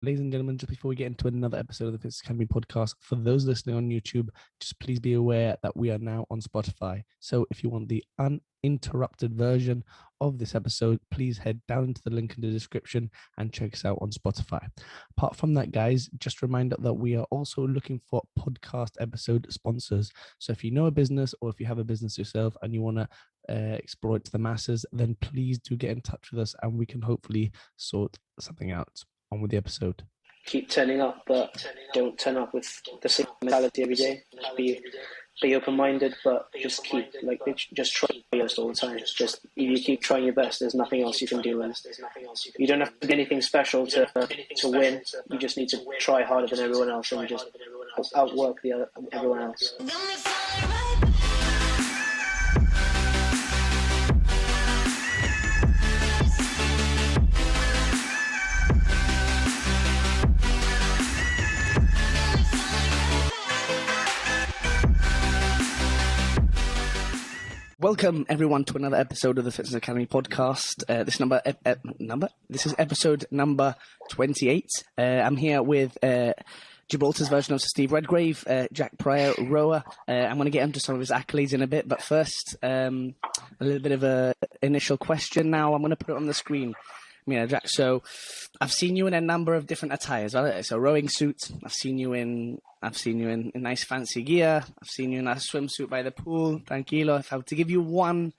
Ladies and gentlemen, just before we get into another episode of the Fitzness Academy podcast, for those listening on YouTube, just please be aware that we are now on Spotify. So if you want the uninterrupted version of this episode, please head down to the link in the description and check us out on Spotify. Apart from that, guys, just a reminder that we are also looking for podcast episode sponsors. So if you know a business or if you have a business yourself and you want to explore it to the masses, then please do get in touch with us and we can hopefully sort something out. On with the episode. Keep turning up, but don't turn up with the same mentality every day. Be open-minded, but just just try your best all the time. Just if you keep trying your best, there's nothing else you can do. And you don't have to do anything special to win. You just need to try harder than everyone else and just outwork everyone else. Welcome everyone to another episode of the Fitzness Academy podcast. This is episode number 28. I'm here with Gibraltar's version of Steve Redgrave, Jack Pryor, rower. I'm going to get into some of his accolades in a bit, but first, a little bit of a initial question. Now I'm going to put it on the screen. Yeah, Jack. So, I've seen you in a number of different attires. Right? So, rowing suit. I've seen you in nice fancy gear. I've seen you in a swimsuit by the pool. Tranquilo. If I were to give you one,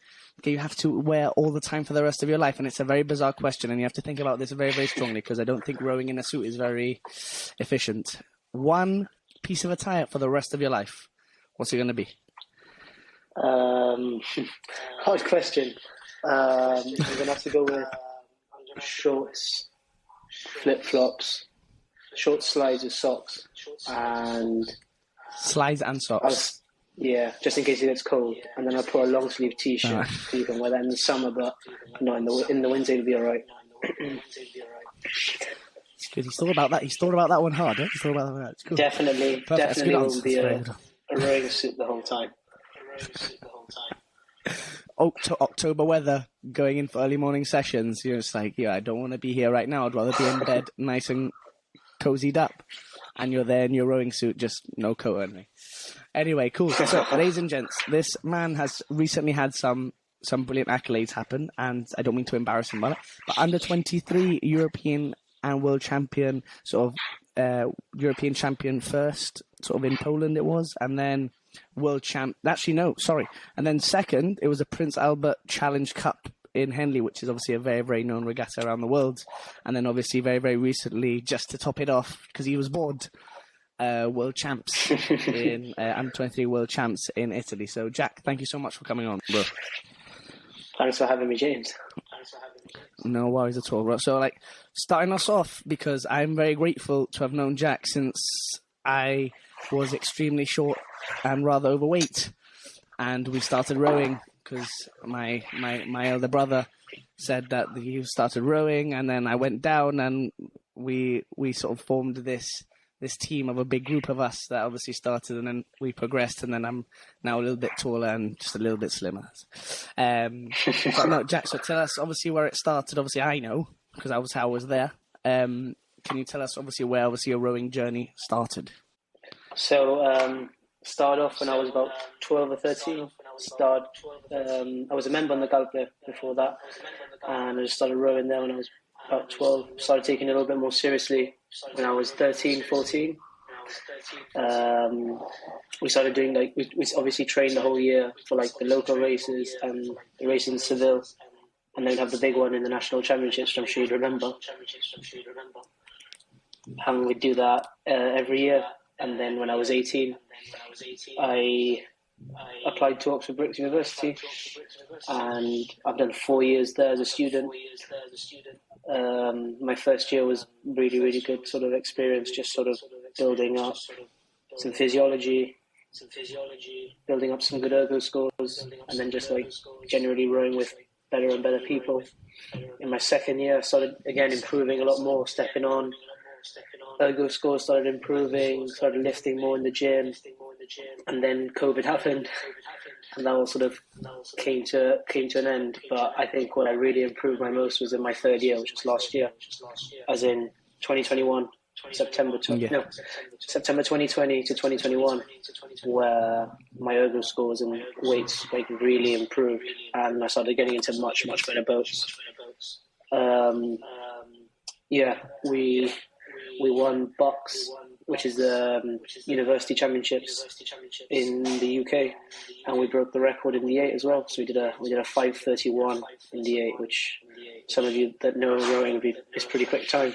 you have to wear all the time for the rest of your life, and it's a very bizarre question, and you have to think about this very, very strongly because I don't think rowing in a suit is very efficient. One piece of attire for the rest of your life. What's it going to be? Hard question. I'm going to have to go with shorts, flip-flops, short slides with socks, and... Slides and socks? Just in case it gets cold. And then I'll put a long-sleeve T-shirt. You can wear that in the summer, but not in the winter it'll be alright. Good. He's thought about that. He's thought about that one hard, eh? He's thought about that one hard. It's cool. Definitely will be a rowing suit the whole time. October weather, going in for early morning sessions. You're just like, I don't want to be here right now. I'd rather be in bed, nice and cozied up. And you're there in your rowing suit, just no coat on me. Anyway, cool. So, ladies and gents, this man has recently had some brilliant accolades happen, and I don't mean to embarrass him about it, but under 23 European and world champion, European champion first, sort of in Poland it was, and then world champ. Actually, no, sorry. And then second, it was a Prince Albert Challenge Cup in Henley, which is obviously a very, very known regatta around the world. And then obviously very, very recently, just to top it off, because he was bored, world champs in under 23 world champs in Italy. So Jack, thank you so much for coming on, bro. Thanks for having me, James. No worries at all, bro. So starting us off, because I'm very grateful to have known Jack since I was extremely short and rather overweight, and we started rowing because my elder brother said that he started rowing, and then I went down, and we sort of formed this team of a big group of us that obviously started, and then we progressed, and then I'm now a little bit taller and just a little bit slimmer. But no, Jack, so tell us obviously where it started. Obviously I know because I was there. Can you tell us obviously where your rowing journey started? So started off when I was about 12 or 13. I was a member on the Calpe before that, and I just started rowing there when I was about 12. Started taking it a little bit more seriously when I was 13, 14. We started doing we obviously trained the whole year for the local races and the race in Seville, and then have the big one in the national championships, which I'm sure you'd remember. And we'd do that every year. And then when I was 18, I applied to Oxford Brookes University, and I've done 4 years there as a student. My first year was really, really good sort of experience, just sort of building up some physiology, building up some good ergo scores, and then just generally rowing with better and better people. In my second year, I started again improving a lot more, stepping on. Ergo scores started improving, started lifting more in the gym, and then COVID happened, and that all sort of came to an end. But I think what I really improved my most was in my third year, which was last year, as in 2021, September 2020 to 2021, where my ergo scores and weights like really improved, and I started getting into much better boats. We won Bucks, which is the university championships in the UK, and we broke the record in the 8 as well. So we did a 5:31 in the 8, which some of you that know rowing is pretty quick time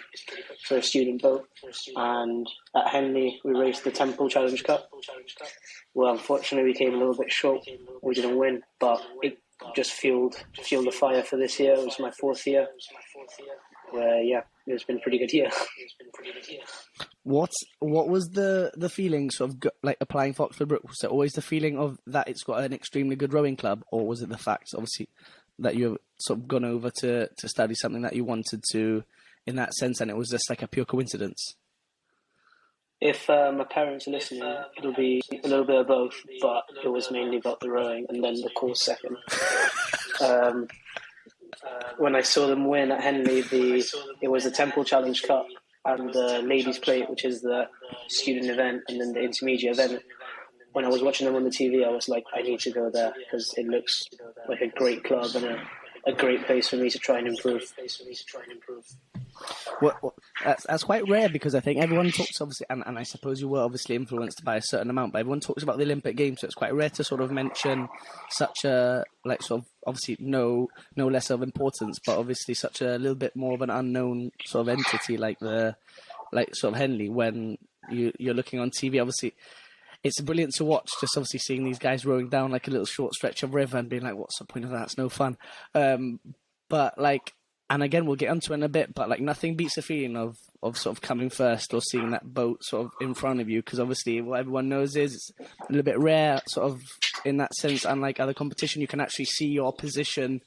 for a student boat. And at Henley, we raced the Temple Challenge Cup. Well, unfortunately, we came a little bit short. We didn't win, but it just fueled the fire for this year. It was my 4th year. It's been a pretty good year. What was the feeling sort of like applying for Oxford Brook? Was it always the feeling of that it's got an extremely good rowing club, or was it the fact, obviously, that you've sort of gone over to study something that you wanted to in that sense, and it was just like a pure coincidence? If my parents are listening, it'll be a little bit of both, but it was mainly about the rowing and then the course second. When I saw them win at Henley, it was the Temple Challenge Cup and the Ladies' Plate, which is the student event, and then the intermediate event. When I was watching them on the TV, I was like, I need to go there because it looks like a great club and a great place for me to try and improve. Well, that's quite rare, because I think everyone talks, obviously, and I suppose you were obviously influenced by a certain amount, but everyone talks about the Olympic Games, so it's quite rare to sort of mention such a, like, sort of, obviously no less of importance, but obviously such a little bit more of an unknown sort of entity like sort of Henley, when you're looking on TV. Obviously, it's brilliant to watch, just obviously seeing these guys rowing down like a little short stretch of river and being like, what's the point of that? It's no fun. But like, and again, we'll get onto it in a bit, but like nothing beats the feeling of sort of coming first or seeing that boat sort of in front of you, because obviously what everyone knows is it's a little bit rare sort of in that sense. Unlike other competition, you can actually see your position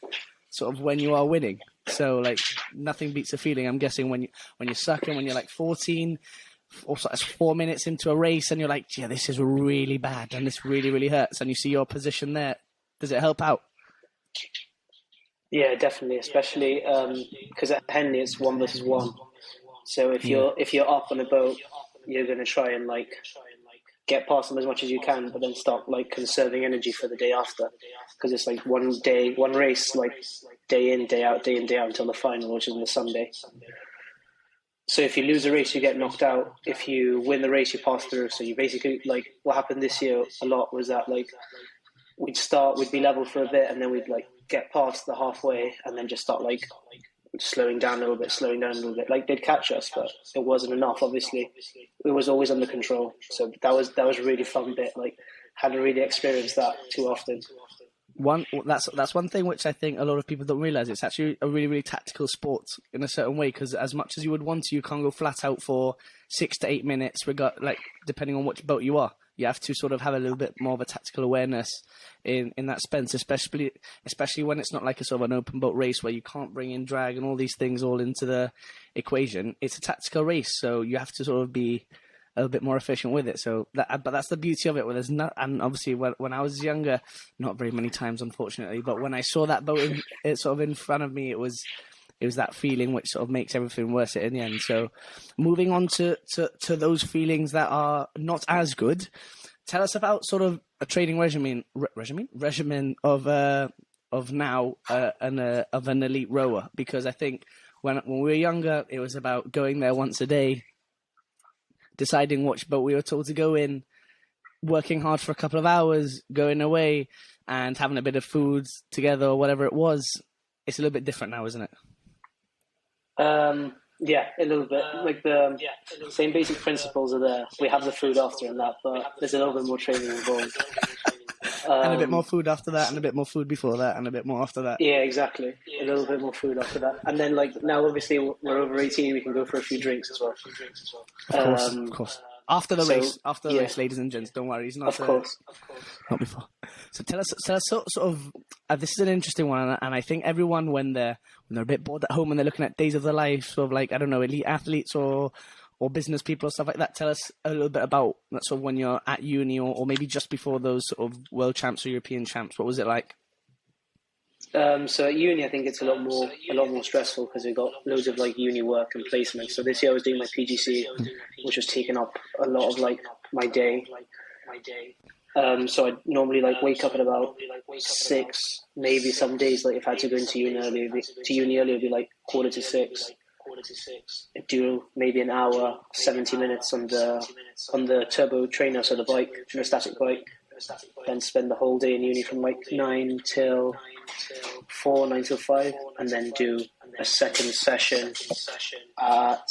sort of when you are winning. So like nothing beats the feeling, I'm guessing, when you're sucking, when you're like 14, or so, it's 4 minutes into a race and you're like, yeah, this is really bad and this really, really hurts, and you see your position there. Does it help out? Yeah, definitely, especially because at Henley it's 1 versus 1. So if you're up on a boat, you're going to try and like get past them as much as you can, but then start like conserving energy for the day after, because it's like one race, like day in, day out until the final, which is on the Sunday. So if you lose a race, you get knocked out. If you win the race, you pass through. So you basically, like, what happened this year a lot was that, like, we'd be level for a bit, and then we'd, like, get past the halfway and then just start, like, slowing down a little bit. Like, they'd catch us, but it wasn't enough, obviously. It was always under control. So that was a really fun bit. Like, hadn't really experienced that too often. That's one thing which I think a lot of people don't realise. It's actually a really, really tactical sport in a certain way, because as much as you would want to, you can't go flat out for 6 to 8 minutes, depending on which boat you are. You have to sort of have a little bit more of a tactical awareness in that sense, especially when it's not like a sort of an open boat race where you can't bring in drag and all these things all into the equation. It's a tactical race, so you have to sort of be a little bit more efficient with it. But that's the beauty of it. Where there's not, and obviously when I was younger, not very many times unfortunately, but when I saw that boat in front of me, it was that feeling which sort of makes everything worth it in the end. So moving on to those feelings that are not as good, tell us about sort of a training regimen of an elite rower, because I think when we were younger, it was about going there once a day, deciding which boat we were told to go in, working hard for a couple of hours, going away and having a bit of food together or whatever it was. It's a little bit different now, isn't it? Yeah, a little bit. Like the same basic principles are there. We have the food after and that, but there's a little bit more training involved. And a bit more food after that, and a bit more food before that, and a bit more after that. Yeah, exactly. A little bit more food after that. And then, like, now obviously we're over 18, we can go for a few drinks as well. Of course. After the race, ladies and gents, don't worry. It's not. Of course. Not before. So tell us sort of. This is an interesting one, and I think everyone when they're a bit bored at home and they're looking at days of their life, sort of like, I don't know, elite athletes or business people or stuff like that. Tell us a little bit about that, sort of when you're at uni or maybe just before those sort of world champs or European champs. What was it like? So at uni, I think it's a lot more stressful because we've got loads of like uni work and placements. So this year I was doing my PGC, which was taking up a lot of like my day. So I normally like wake up at about 6, maybe some days like if I had to go into uni early, it'd be like 5:45. Do maybe an hour, 70 minutes on the turbo trainer, so the bike, the static bike. Then spend the whole day in uni from like 9 till 4, 9 till 5, and then do a second session at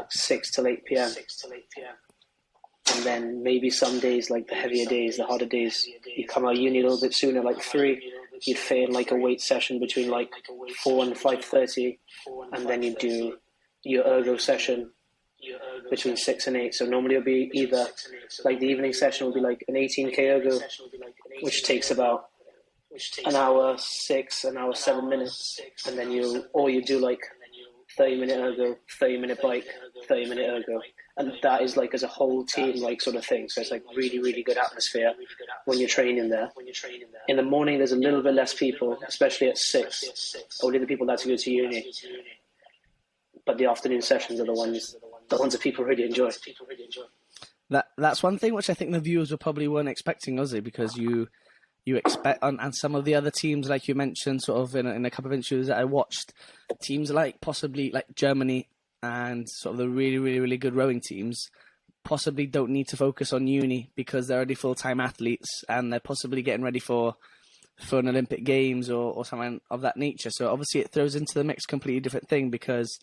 6 till 8 p.m. And then maybe some days, like the heavier days, the harder days, you come out of uni a little bit sooner, like 3. You'd fit in like a weight session between like 4 and 5:30, and then you do your ergo session between 6 and 8. So normally it'll be either like the evening session will be like an 18k ergo, which takes about an hour 6, an hour 7 minutes, and then you do like 30-minute ergo, 30-minute bike, 30-minute ergo. And that is like as a whole team like sort of thing. So it's like really, really good atmosphere when you're training there. In the morning, there's a little bit less people, especially at 6. Only the people that have to go to uni. But the afternoon sessions are the ones that people really enjoy. That's one thing which I think the viewers probably weren't expecting, was it? Because you expect, and some of the other teams, like you mentioned, sort of in a couple of interviews that I watched, teams like possibly like Germany and sort of the really, really, really good rowing teams possibly don't need to focus on uni because they're already full-time athletes and they're possibly getting ready for an Olympic Games or something of that nature. So obviously it throws into the mix a completely different thing because,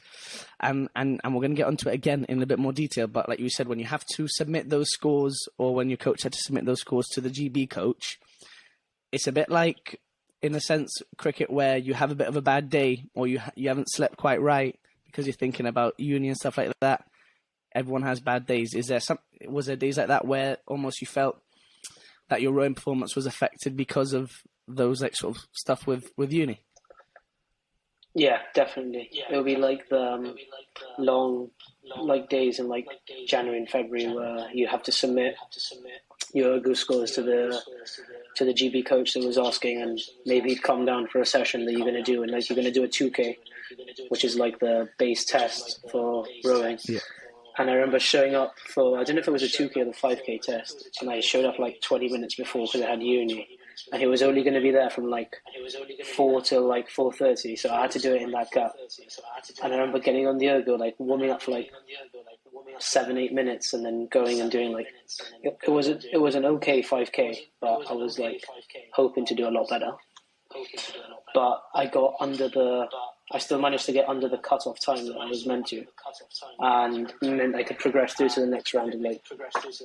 and we're going to get onto it again in a bit more detail, but like you said, when you have to submit those scores or when your coach had to submit those scores to the GB coach, it's a bit like, in a sense, cricket where you have a bit of a bad day or you haven't slept quite right because you're thinking about uni and stuff like that. Everyone has bad days. Was there days like that where almost you felt that your rowing performance was affected because of those like sort of stuff with uni? Yeah, definitely. It'll be like the long like days in like January and February where you have to submit your ergo scores to the GB coach that was asking, and maybe he'd come down for a session that you're going to do, and like you're going to do a 2K, which is like the base test for rowing. Yeah. And I remember showing up for, I don't know if it was a 2K or the 5K test, and I showed up like 20 minutes before because I had uni, and he was only going to be there from like 4 till like 4:30, so I had to do it in that gap. And I remember getting on the ergo, like warming up for like 7-8 minutes, and then going and doing like it was an okay 5K, but I was like hoping to do a lot better. But I still managed to get under the cut-off time that I was meant to, and meant I could progress through to the next round of like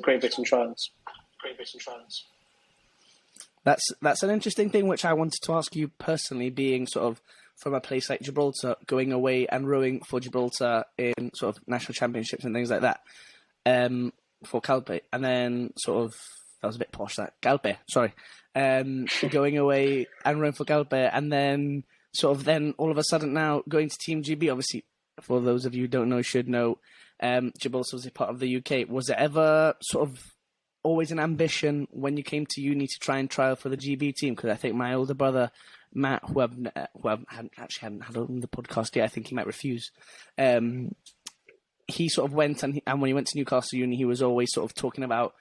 Great Britain trials. That's an interesting thing which I wanted to ask you personally, being sort of from a place like Gibraltar, going away and rowing for Gibraltar in sort of national championships and things like that, for Calpe, and then sort of, that was a bit posh, that, Calpe, sorry, going away and rowing for Calpe, and then sort of then all of a sudden now going to Team GB. Obviously, for those of you who don't know, should know, Gibraltar was a part of the UK. Was it ever sort of always an ambition when you came to uni to try and trial for the GB team? Because I think my older brother Matt, who I hadn't had on the podcast yet, I think he might refuse. He sort of went, and when he went to Newcastle Uni, he was always sort of talking about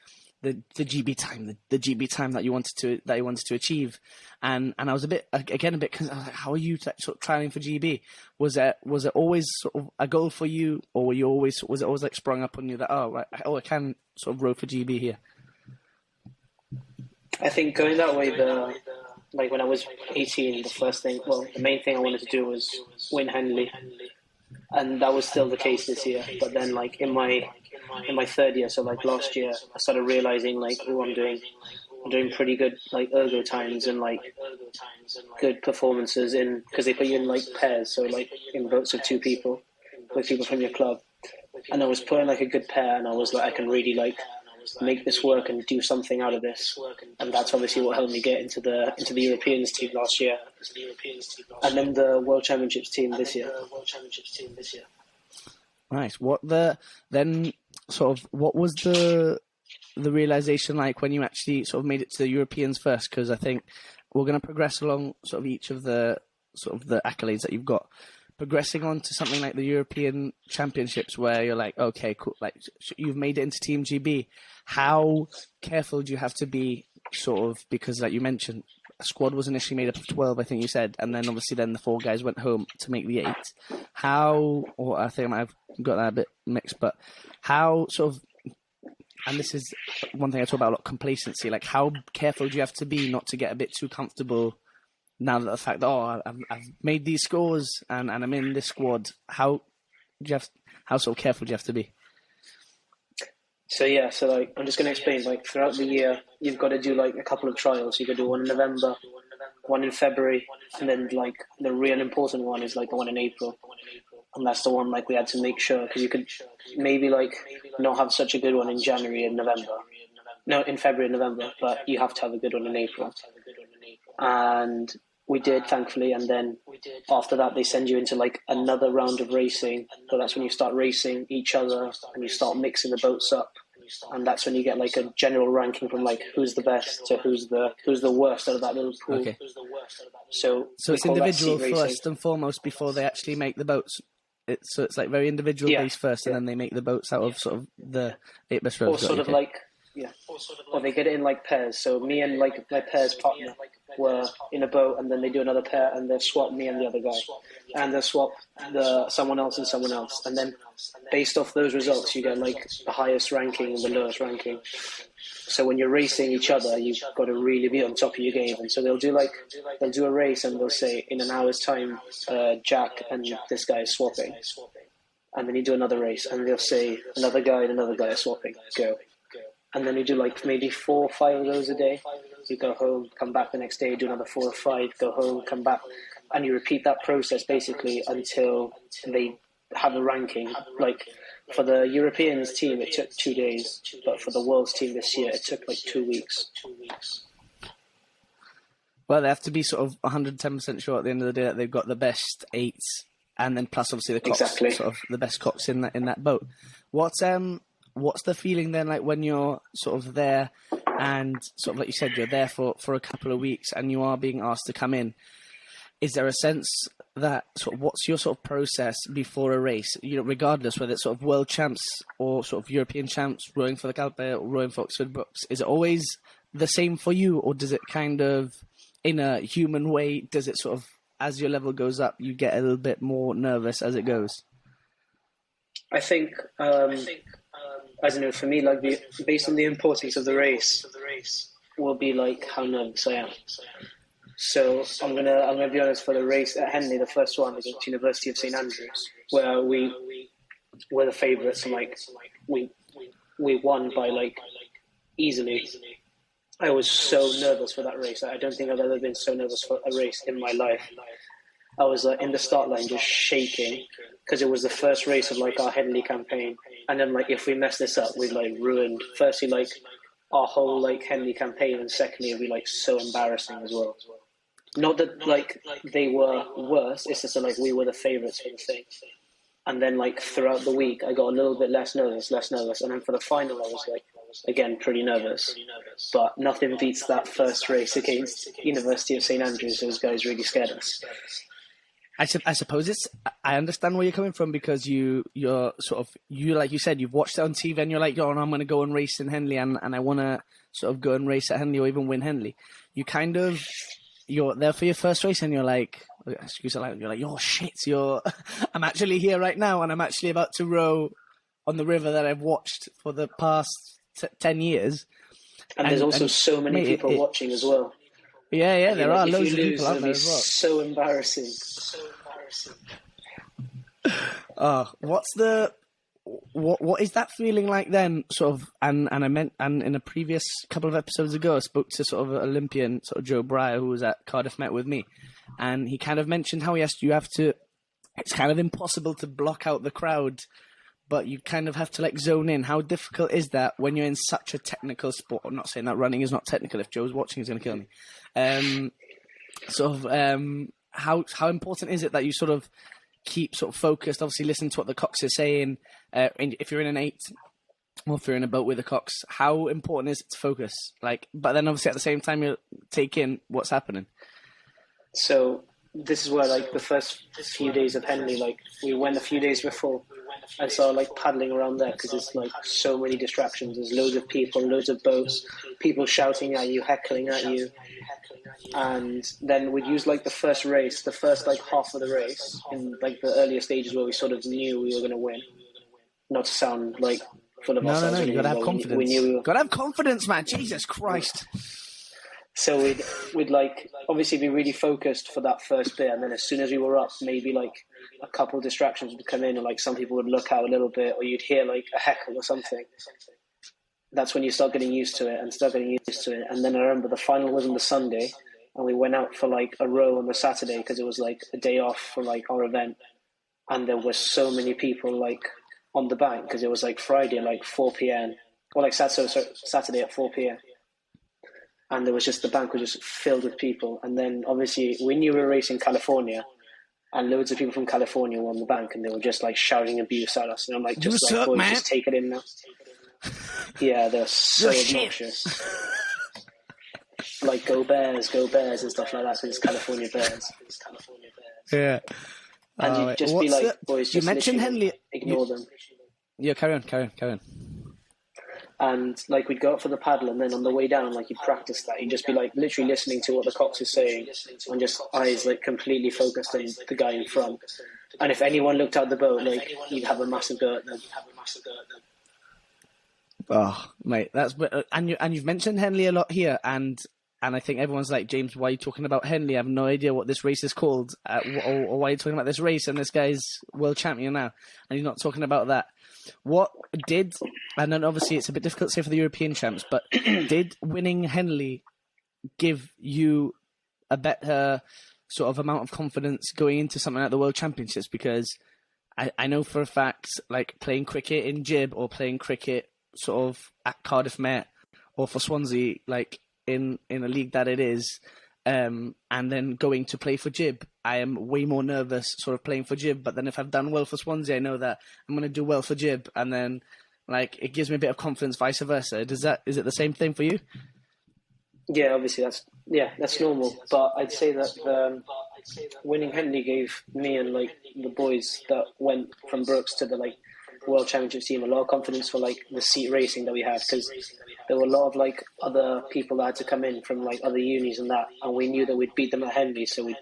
the GB time, the GB time that he wanted to achieve, and I was a bit concerned, like, how are you sort of trialing for GB? Was it always sort of a goal for you, or was it always like sprung up on you that I can sort of row for GB here? I think going that way, like when I was 18, the main thing I wanted to do was win Henley, and that was still the case this year. But then, like in my third year, so like last year, I started realizing like, I'm doing pretty good like ergo times and like good performances because they put you in like pairs, so like in boats of 2 people with people from your club, and I was putting like a good pair, and I was like, I can really like make this work and do something out of this, and that's obviously what helped me get into the Europeans team last year, and then the World Championships team this year. Nice. What was the realization like when you actually sort of made it to the Europeans first? Because I think we're going to progress along sort of each of the accolades that you've got. Progressing on to something like the European Championships, where you're like, okay, cool, like you've made it into Team GB. How careful do you have to be, sort of, because like you mentioned, a squad was initially made up of 12, I think you said, and then obviously then the 4 guys went home to make the 8. How, or I think I might have got that a bit mixed, but how sort of, and this is one thing I talk about a lot, complacency, like how careful do you have to be not to get a bit too comfortable now that the fact that, I've made these scores and I'm in this squad? How sort of careful do you have to be? So yeah, so like I'm just going to explain, like throughout the year, you've got to do like a couple of trials. You got to do one in November, one in February, and then like the real important one is like the one in April. And that's the one like we had to make sure, because you could maybe like not have such a good one in January and November. No, in February and November, but you have to have a good one in April. And we did, thankfully, and then after that they send you into like another round of racing. So that's when you start racing each other and you start mixing the boats up, and that's when you get like a general ranking from like who's the best to who's the worst out of that little pool. Okay. So it's individual first and foremost before they actually make the boats. It's like very individual based first, and then they make the boats out of sort of the 8 best rowers. Or sort of like, or they get it in like pairs. So me and like my pair's partner were in a boat, and then they do another pair, and they'll swap me and the other guy, and they'll swap someone else and someone else, and then based off those results, you get like the highest ranking and the lowest ranking. So when you're racing each other, you've got to really be on top of your game. And so they'll do a race, and they'll say in an hour's time, Jack and this guy is swapping, and then you do another race, and they'll say another guy and another guy are swapping, go. And then you do like maybe 4 or 5 of those a day. You go home, come back the next day, do another 4 or 5, go home, come back. And you repeat that process basically until they have a ranking. Like for the Europeans team, it took 2 days. But for the World's team this year, it took like 2 weeks. Well, they have to be sort of 110% sure at the end of the day that they've got the best 8s, and then plus obviously the cops, sort of the best cops in that boat. What's the feeling then like when you're sort of there and sort of like you said, you're there for a couple of weeks and you are being asked to come in? Is there a sense that sort of what's your sort of process before a race, regardless whether it's sort of world champs or sort of European champs rowing for the Calpe or rowing for Oxford Brooks? Is it always the same for you, or does it kind of, in a human way, does it sort of, as your level goes up, you get a little bit more nervous as it goes? I think I don't know, for me, like based on the importance of the race, will be like how nervous I am. So I'm gonna be honest, for the race at Henley, the first one against University of St Andrews, where we were the favourites, and like we won by like easily. I was so nervous for that race. I don't think I've ever been so nervous for a race in my life. I was in the start line just shaking, because it was the first race of like our Henley campaign, and then like if we mess this up, we'd like ruined firstly like our whole like Henley campaign, and secondly it'd be like so embarrassing as well. Not that like they were worse, it's just that like we were the favourites for the thing. And then like throughout the week I got a little bit less nervous, and then for the final I was like again pretty nervous. But nothing beats that first race against University of St Andrews. Those guys really scared us. I suppose I understand where you're coming from, because you're sort of, like you said, you've watched it on TV and you're like, I'm going to go and race in Henley and I want to sort of go and race at Henley or even win Henley. You're there for your first race and you're like, excuse me, you're like, oh shit, I'm actually here right now and I'm actually about to row on the river that I've watched for the past 10 years. And there's also so many people watching as well. Yeah, there are loads of people out there as well. So embarrassing. What is that feeling like then? Sort of, and in a previous couple of episodes ago, I spoke to sort of an Olympian, sort of Joe Pryor, who was at Cardiff Met with me, and he kind of mentioned how it's kind of impossible to block out the crowd, but you kind of have to like zone in. How difficult is that when you're in such a technical sport? I'm not saying that running is not technical. If Joe's watching, he's going to kill me. How important is it that you sort of keep sort of focused, obviously listen to what the cox is saying, and if you're in an 8, or if you're in a boat with the cocks, how important is it to focus? Like, but then obviously at the same time you take in what's happening. So this is where like the first few days of Henley, like we went a few days before and started like paddling around there because there's like so many distractions. There's loads of people, loads of boats, people shouting at you, heckling at you. And then we'd use like the first race, the first like half of the race in like the earlier stages where we sort of knew we were going to win. Not to sound like full of ourselves. No, you gotta have confidence. We knew we were... Gotta have confidence, man. Jesus Christ. So we'd like obviously be really focused for that first bit, and then as soon as we were up, maybe like a couple of distractions would come in, or like some people would look out a little bit, or you'd hear like a heckle or something. That's when you start getting used to it. And then I remember the final was on the Sunday, and we went out for like a row on the Saturday because it was like a day off for like our event, and there were so many people like on the bank because it was like Friday at like 4 p.m. or like Saturday at 4 p.m. And there was just, the bank was just filled with people. And then obviously we knew we were racing California, and loads of people from California were on the bank, and they were just like shouting abuse at us. And I'm like, just like, boys, just take it in now. Yeah, they're so obnoxious. Like, go Bears, and stuff like that, because it's California Bears. Yeah. And you'd just be like, boys, just you mentioned Henley. Ignore them. Yeah, carry on. And like we'd go up for the paddle, and then on the way down, like you'd practice that. You'd just be like literally listening to what the cox is saying, and just eyes like completely focused on the guy in front. And if anyone looked out the boat, like you'd have a massive go at them. Oh, mate, that's and you've mentioned Henley a lot here, and I think everyone's like, James, why are you talking about Henley? I have no idea what this race is called, or why are you talking about this race? And this guy's world champion now, and you're not talking about that. What did, and then obviously it's a bit difficult to say for the European champs, but did winning Henley give you a better sort of amount of confidence going into something like the World Championships? Because I know for a fact, like playing cricket in Jib or playing cricket sort of at Cardiff Met or for Swansea, like in a league that it is, and then going to play for Jib, I am way more nervous sort of playing for Jib. But then if I've done well for Swansea, I know that I'm going to do well for Jib, and then like it gives me a bit of confidence, vice versa. Is it the same thing for you? Yeah, obviously that's normal. But I'd say that winning Henley gave me and like the boys that went from Brooks to the like World Championships team a lot of confidence for like the seat racing that we had, because there were a lot of like other people that had to come in from like other unis and that, and we knew that we'd beat them at Henley, so we're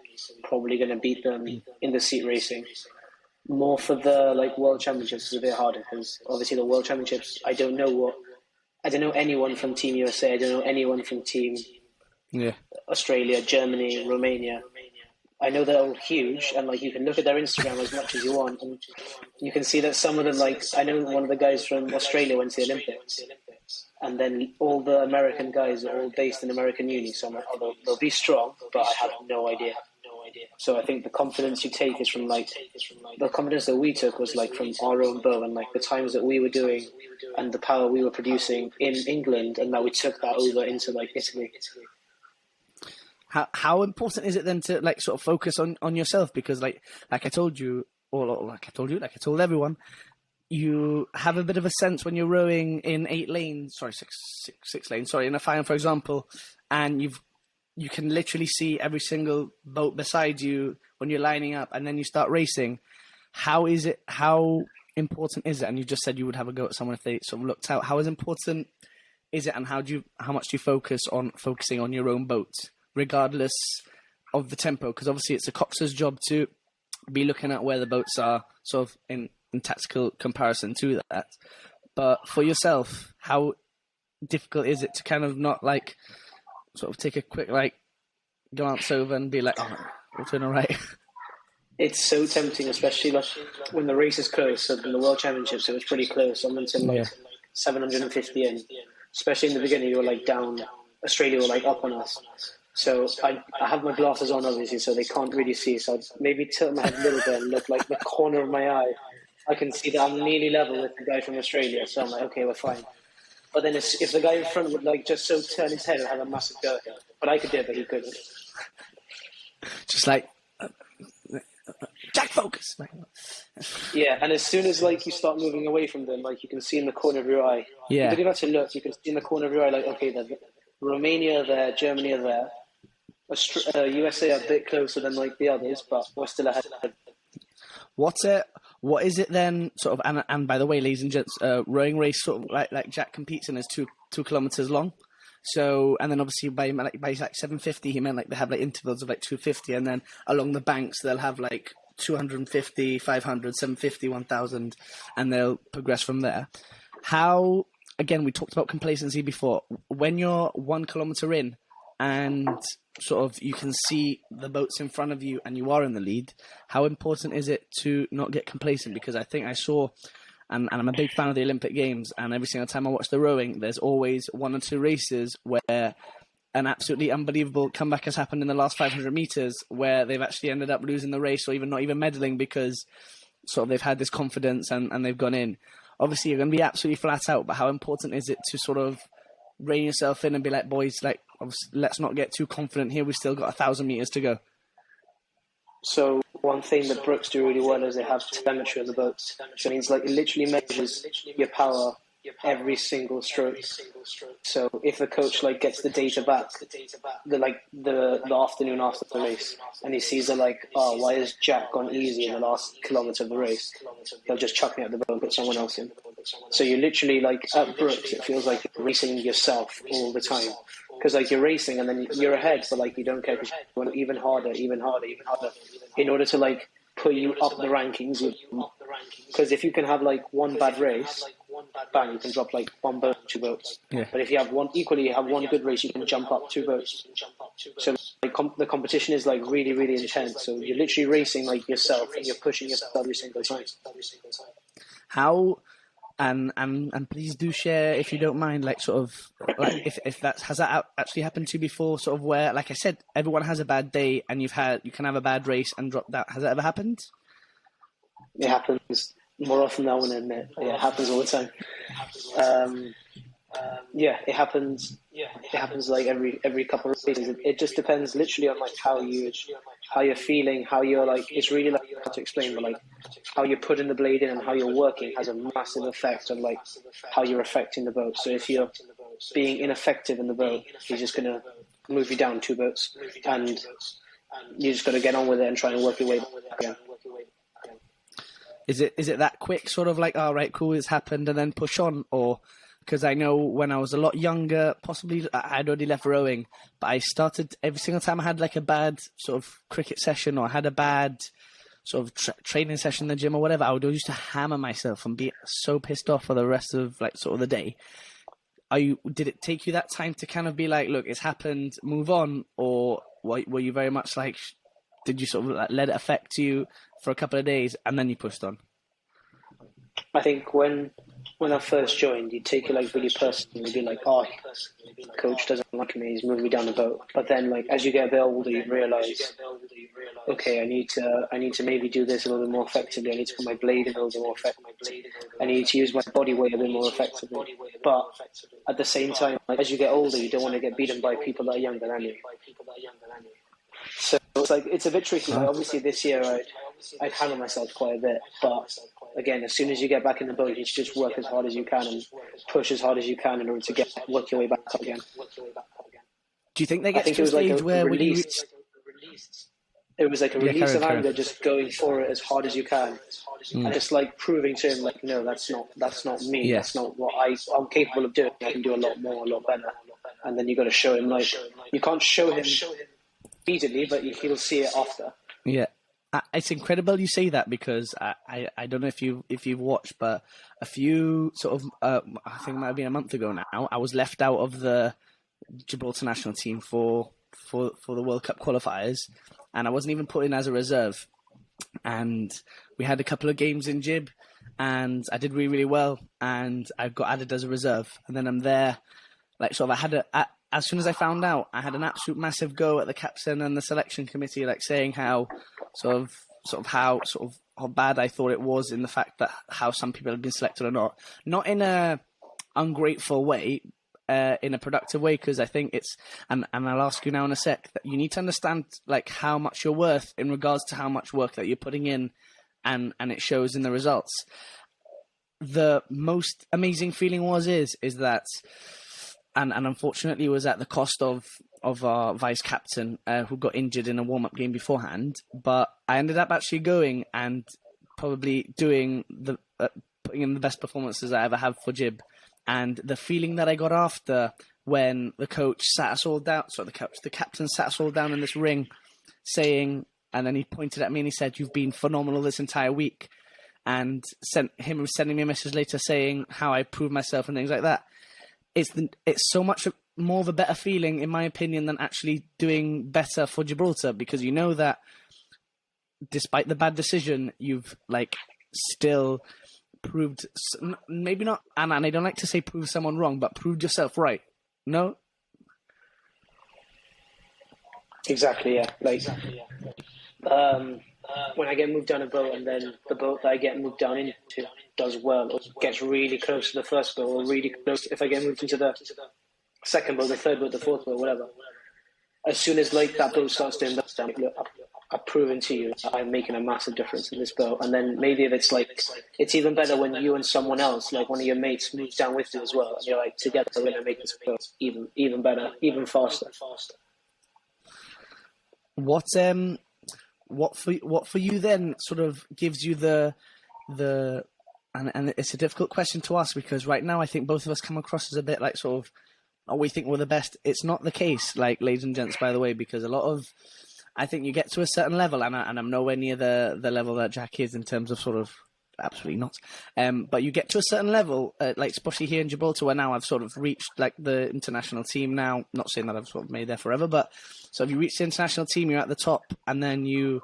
probably going to beat them in the seat racing. More for the like World Championships is a bit harder, because obviously the World Championships, I don't know anyone from Team USA, I don't know anyone from Team Australia, Germany, Romania. I know they're all huge, and like you can look at their Instagram as much as you want, and you can see that some of them, like I know one of the guys from Australia went to the Olympics, and then all the American guys are all based in American uni. So I'm like, oh, they'll be strong, but I have no idea. So I think the confidence you take is from like the confidence that we took was like from our own bow and like the times that we were doing and the power we were producing in England, and that we took that over into like Italy. How important is it then to like sort of focus on yourself? Because like I told you, or like I told everyone, you have a bit of a sense when you're rowing in six lanes, in a final, for example, and you can literally see every single boat beside you when you're lining up, and then you start racing. How important is it? And you just said you would have a go at someone if they sort of looked out. How important is it, and how much do you focusing on your own boat, regardless of the tempo? Because obviously it's a coxer's job to be looking at where the boats are, sort of in tactical comparison to that. But for yourself, how difficult is it to kind of not like sort of take a quick like glance over and be like, oh, we're doing all right? It's so tempting, especially like when the race is close. So in the World Championships, it was pretty close. I'm until like 750 in. Especially in the beginning, you were like down. Australia were like up on us. So I have my glasses on, obviously, so they can't really see. So I'd maybe tilt my head a little bit and look like the corner of my eye. I can see that I'm nearly level with the guy from Australia. So I'm like, okay, we're fine. But then if the guy in front would like just so turn his head and have a massive go at him. But I could do it, but he couldn't. Just like, Jack, focus. Yeah, and as soon as like you start moving away from them, like you can see in the corner of your eye. Yeah. You don't even have to look. You can see in the corner of your eye, like, okay, Romania are there, Germany are there, USA are a bit closer than like the others, but we're still ahead. What is it then? Sort of, and by the way, ladies and gents, rowing race sort of like Jack competes in is 2 kilometers long. So, and then obviously by like 750, he meant like they have like intervals of like 250, and then along the banks they'll have like 250, 500, 750, 1000, and they'll progress from there. How, again, we talked about complacency before. When you're 1 kilometer in and sort of you can see the boats in front of you and you are in the lead, how important is it to not get complacent? Because I think I saw, and I'm a big fan of the Olympic Games, and every single time I watch the rowing, there's always 1 or 2 races where an absolutely unbelievable comeback has happened in the last 500 meters where they've actually ended up losing the race or even not even medaling because sort of they've had this confidence and they've gone in. Obviously, you're going to be absolutely flat out, but how important is it to sort of rein yourself in and be like, boys, like, let's not get too confident here. We've still got 1,000 meters to go. So one thing that Brooks do really well is they have telemetry on the boats. So it means like it literally measures your power every single stroke. So if the coach like gets the data back, the afternoon after the race, and he sees that like, oh, why has Jack gone easy in the last kilometre of the race? They'll just chuck me out the boat and put someone else in. So you're literally like at Brooks, it feels like you're racing yourself all the time. Because like you're racing and then you're ahead, but like you don't care because you want even harder, in order to like put you up the rankings. Because if you can have like one bad race, bang, you can drop like 1 boat, 2 boats. Yeah. But if you have one good race, you can jump up 2 boats. So like the competition is like really, really intense. So you're literally racing like yourself and you're pushing yourself every single time. How? And please do share, if you don't mind, like sort of like if that's, has that actually happened to you before, sort of where, like I said, everyone has a bad day and you can have a bad race and drop that. Has that ever happened? It happens more often than I want to admit. Yeah, it happens all the time. Yeah, it happens. It happens like every couple of races. It just depends literally on like how you're feeling, how you're like. It's really like hard to explain, but like how you're putting the blade in and how you're working has a massive effect on like how you're affecting the boat. So if you're being ineffective in the boat, he's just gonna move you down 2 boats, and you just got to get on with it and try and work your way back again. Is it that quick, sort of like, all right, cool, it's happened, and then push on? Or because I know when I was a lot younger, possibly I'd already left rowing, but I started every single time I had like a bad sort of cricket session or I had a bad sort of training session in the gym or whatever, I would always used to hammer myself and be so pissed off for the rest of like sort of the day. Did it take you that time to kind of be like, look, it's happened, move on, or were you very much like, did you sort of like let it affect you for a couple of days and then you pushed on? I think when I first joined, you take it like really personally. You'd be like, oh, coach doesn't like me, he's moving me down the boat. But then like as you get a bit older, you realise, okay, I need to maybe do this a little bit more effectively. I need to put my blade in a little bit more effectively. I need to use my body weight a bit more effectively. But at the same time, like as you get older, you don't want to get beaten by people that are younger than you. So it's like it's a bit tricky. Like, obviously this year I'd handle myself quite a bit, but again, as soon as you get back in the boat, you should just work as hard as you can and push as hard as you can in order to work your way back up again. Do you think they get to a stage where it was like a release of anger, just going for it as hard as you can, and just like proving to him, like, no, that's not me. Yeah. That's not what I'm capable of doing. I can do a lot more, a lot better. And then you got to show him, like, you can't show him immediately, but he'll see it after. Yeah. It's incredible you say that, because I don't know if you've watched, but a few sort of I think it might have been a month ago now, I was left out of the Gibraltar national team for the World Cup qualifiers, and I wasn't even put in as a reserve. And we had a couple of games in Gib, and I did really, really well, and I got added as a reserve. And then I'm there, like sort of as soon as I found out, I had an absolute massive go at the captain and the selection committee, like saying how how bad I thought it was in the fact that how some people had been selected or not in a ungrateful way, in a productive way, because I think it's, and I'll ask you now in a sec, that you need to understand like how much you're worth in regards to how much work that you're putting in, and it shows in the results. The most amazing feeling is that, and unfortunately was at the cost of our vice captain who got injured in a warm-up game beforehand, but I ended up actually going and probably doing putting in the best performances I ever have for Jib. And the feeling that I got after when the coach sat us all down, the captain sat us all down in this ring saying, and then he pointed at me and he said, "You've been phenomenal this entire week," and sending me a message later saying how I proved myself and things like that. It's so much more of a better feeling, in my opinion, than actually doing better for Gibraltar, because you know that despite the bad decision, you've like still proved, maybe not, and I don't like to say prove someone wrong, but proved yourself right. No? Exactly, yeah. When I get moved down a boat and then the boat that I get moved down into does well, or gets really close to the first boat, or really close, if I get moved into the second boat, the third boat, the fourth boat, whatever, as soon as like that boat starts doing that, I've proven to you that I'm making a massive difference in this boat. And then maybe if it's like, it's even better when you and someone else, like one of your mates, moves down with you as well, and you're like, together we're going to make this boat even better, even faster. What for you then sort of gives you the and it's a difficult question to ask, because right now I think both of us come across as a bit like sort of, oh, we think we're the best. It's not the case, like, ladies and gents, by the way, because a lot of, I think you get to a certain level, and I'm nowhere near the level that Jack is in terms of sort of, absolutely not. But you get to a certain level, like especially here in Gibraltar, where now I've sort of reached like the international team now. Not saying that I've sort of made there forever, but so if you reach the international team, you're at the top, and then you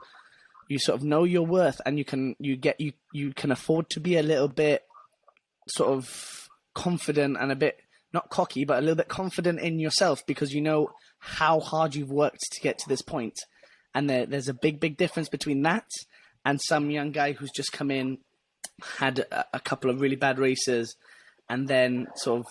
sort of know your worth, and you can afford to be a little bit sort of confident and a bit, not cocky, but a little bit confident in yourself, because you know how hard you've worked to get to this point. And there's a big difference between that and some young guy who's just come in, had a couple of really bad races, and then sort of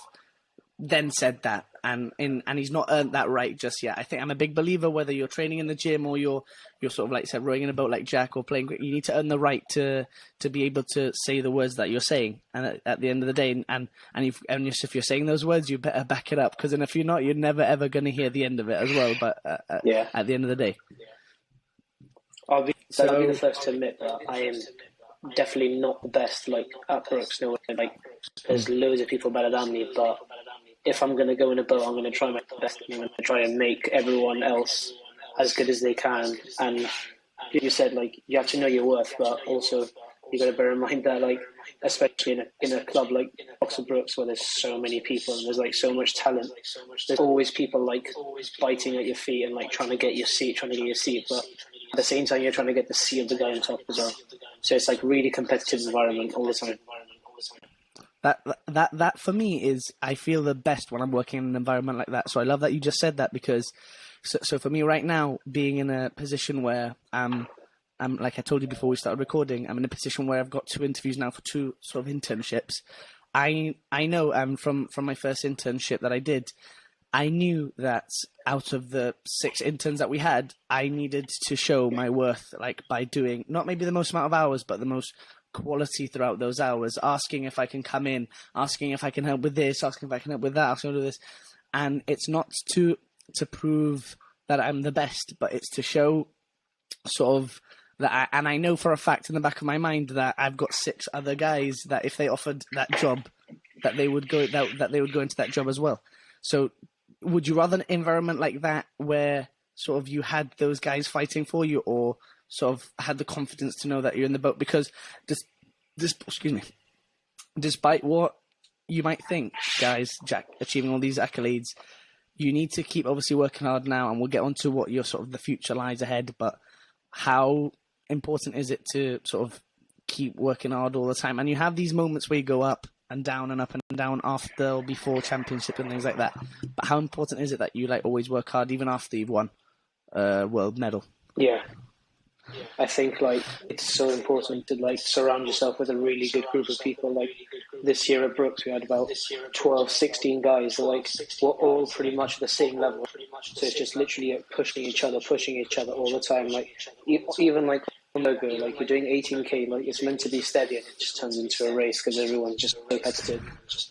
said that, and he's not earned that right just yet. I think I'm a big believer, whether you're training in the gym or you're sort of like said rowing in a boat like Jack or playing, you need to earn the right to be able to say the words that you're saying. And at the end of the day, if you're saying those words, you better back it up, because then if you're not, you're never ever going to hear the end of it as well. But at the end of the day, I'll be the first to admit that I am definitely not the best, like, at Brooks. No, like, there's loads of people better than me, but if I'm going to go in a boat, I'm going to try my best, and I'm going to try and make everyone else as good as they can. And you said, like, you have to know your worth, but also you got to bear in mind that, like, especially in a club like Oxford Brooks, where there's so many people and there's like so much talent, there's always people like biting at your feet and like trying to get your seat, but at the same time you're trying to get the seat of the guy on top as well. So it's like really competitive environment all the time. That for me is, I feel the best when I'm working in an environment like that. So I love that you just said that, because so for me right now, being in a position where I'm like I told you before we started recording, I'm in a position where I've got 2 interviews now for 2 sort of internships. I know from my first internship that I did, I knew that out of the 6 interns that we had, I needed to show my worth, like by doing not maybe the most amount of hours, but the most quality throughout those hours, asking if I can come in, asking if I can help with this, asking if I can help with that, asking to do this. And it's not to prove that I'm the best, but it's to show sort of that and I know for a fact in the back of my mind that I've got 6 other guys that if they offered that job, that they would go into that job as well. So would you rather an environment like that where sort of you had those guys fighting for you, or sort of had the confidence to know that you're in the boat? Because despite what you might think, guys, Jack achieving all these accolades, you need to keep obviously working hard now, and we'll get onto what your sort of the future lies ahead. But how important is it to sort of keep working hard all the time? And you have these moments where you go up and down after or before championship and things like that. But how important is it that you like always work hard even after you've won a world medal? Yeah. I think like it's so important to like surround yourself with a really good group of people. Like this year at Brooks, we had about 12, 16 guys that like were all pretty much the same level. So it's just literally pushing each other all the time. Like even like logo, like you're doing 18k, like it's meant to be steady, and it just turns into a race because everyone's just competitive.